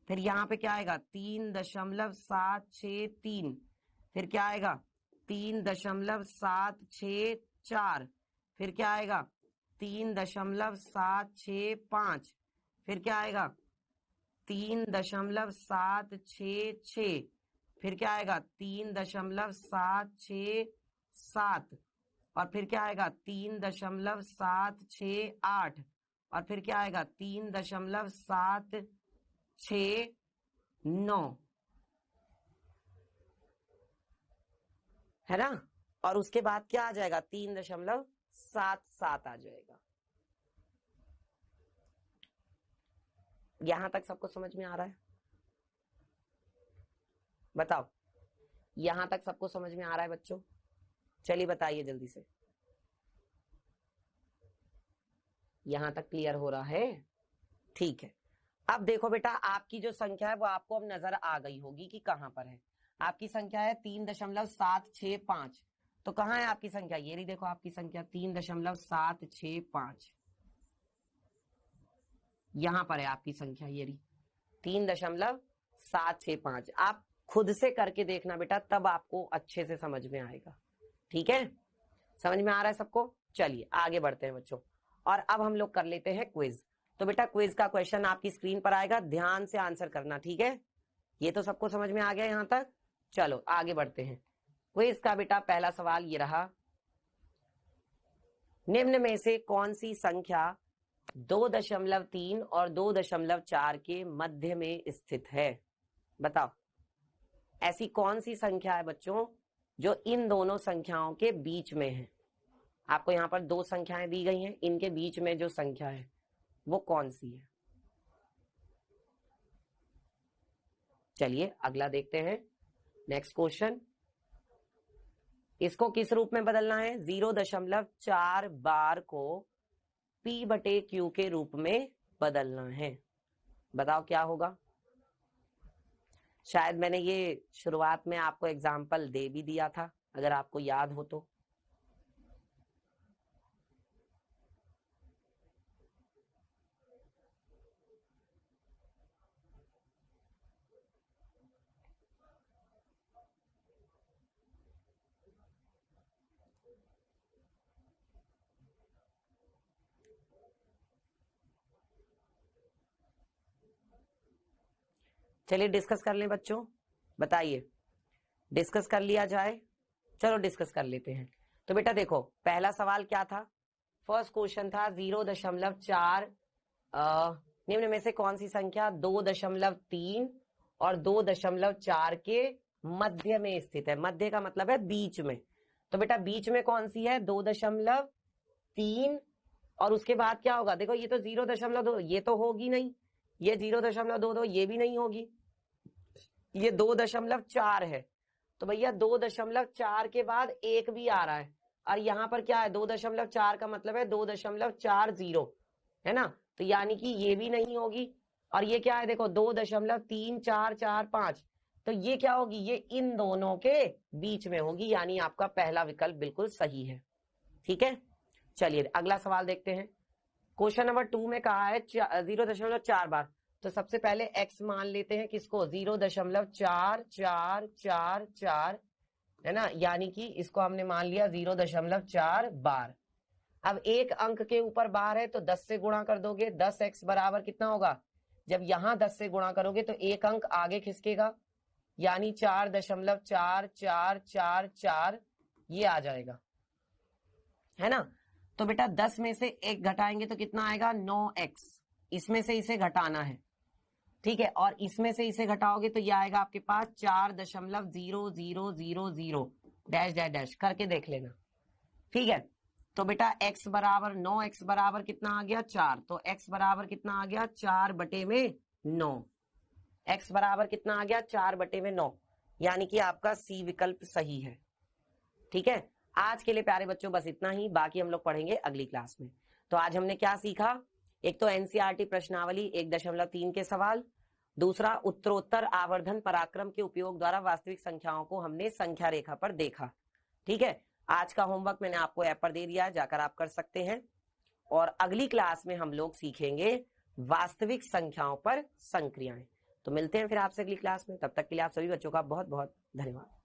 फिर यहाँ पे क्या आएगा 3.763, फिर क्या आएगा 3.764, फिर क्या आएगा 3.765, फिर क्या आएगा 3.766, फिर क्या आएगा 3.767, और फिर क्या आएगा 3.768, और फिर क्या आएगा 3.769, है ना, और उसके बाद क्या आ जाएगा 3.77 आ जाएगा। यहां तक सबको समझ में आ रहा है? बताओ, यहां तक सबको समझ में आ रहा है बच्चों? चलिए बताइए जल्दी से, यहां तक क्लियर हो रहा है? ठीक है। अब देखो बेटा, आपकी जो संख्या है वो आपको अब नजर आ गई होगी कि कहां पर है। आपकी संख्या है 3.765, तो कहां है आपकी संख्या? ये रही, देखो आपकी संख्या 3.765, यहां पर है आपकी संख्या, ये रही 3.765। आप खुद से करके देखना बेटा, तब आपको अच्छे से समझ में आएगा। ठीक है, समझ में आ रहा है सबको? चलिए आगे बढ़ते हैं बच्चों, और अब हम लोग कर लेते हैं क्विज। तो बेटा क्विज का क्वेश्चन आपकी स्क्रीन पर आएगा, ध्यान से आंसर करना, ठीक है? ये तो सबको समझ में आ गया यहां तक? चलो आगे बढ़ते हैं। क्विज का बेटा पहला सवाल ये रहा, निम्न में से कौन सी संख्या 2.3 और 2.4 के मध्य में स्थित है? बताओ, ऐसी कौन सी संख्या है बच्चों जो इन दोनों संख्याओं के बीच में है? आपको यहाँ पर दो संख्याएं दी गई हैं, इनके बीच में जो संख्या है वो कौन सी है? चलिए अगला देखते हैं, नेक्स्ट क्वेश्चन। इसको किस रूप में बदलना है? 0.4 बार को P/Q के रूप में बदलना है। बताओ क्या होगा? शायद मैंने ये शुरुआत में आपको एग्जाम्पल दे भी दिया था, अगर आपको याद हो तो। चलिए डिस्कस कर लें बच्चों, बताइए, डिस्कस कर लिया जाए? चलो डिस्कस कर लेते हैं। तो बेटा देखो, पहला सवाल क्या था? फर्स्ट क्वेश्चन था 0.4, निम्न में से कौन सी संख्या 2.3 और 2.4 के मध्य में स्थित है? मध्य का मतलब है बीच में। तो बेटा बीच में कौन सी है? 2.3, और उसके बाद क्या होगा? देखो ये तो 0.2, ये तो होगी नहीं, ये 0.22, ये भी नहीं होगी, ये 2.4 है। तो भैया 2.4 के बाद 1 भी आ रहा है, और यहां पर क्या है? 2.4 का मतलब है 2.40, है ना, तो यानी कि ये भी नहीं होगी। और ये क्या है? देखो 2.3445, तो ये क्या होगी? ये इन दोनों के बीच में होगी, यानी आपका पहला विकल्प बिल्कुल सही है। ठीक है, चलिए अगला सवाल देखते हैं। क्वेश्चन नंबर 2 में कहा है 0.4 बार, तो सबसे पहले x मान लेते हैं, किसको? 0.4444, है ना, यानी कि इसको हमने मान लिया 0.4 बार। अब एक अंक के ऊपर बार है तो 10 से गुणा कर दोगे, 10x बराबर कितना होगा? जब यहां 10 से गुणा करोगे तो एक अंक आगे खिसकेगा, यानी 4.4444 ये आ जाएगा, है ना। तो बेटा 10 में से 1 घटाएंगे तो कितना आएगा? 9x, इसमें से इसे घटाना है, ठीक है, और इसमें से इसे घटाओगे तो ये आएगा आपके पास 4.0000 डैश डैश डैश, करके देख लेना, ठीक है। तो बेटा x बराबर 9x बराबर कितना आ गया? 4, तो x बराबर कितना आ गया? 4/9। x बराबर कितना आ गया? 4/9, यानी कि आपका C विकल्प सही है। ठीक है, आज के लिए प्यारे बच्चों बस इतना ही, बाकी हम लोग पढ़ेंगे अगली क्लास में। तो आज हमने क्या सीखा? एक तो एनसीईआरटी प्रश्नावली 1.3 के सवाल, दूसरा, उत्तरोत्तर आवर्धन पराक्रम के उपयोग द्वारा वास्तविक संख्याओं को हमने संख्या रेखा पर देखा। ठीक है, आज का होमवर्क मैंने आपको ऐप पर दे दिया है, जाकर आप कर सकते हैं। और अगली क्लास में हम लोग सीखेंगे वास्तविक संख्याओं पर संक्रियाएं। तो मिलते हैं फिर आपसे अगली क्लास में, तब तक के लिए आप सभी बच्चों का बहुत बहुत धन्यवाद।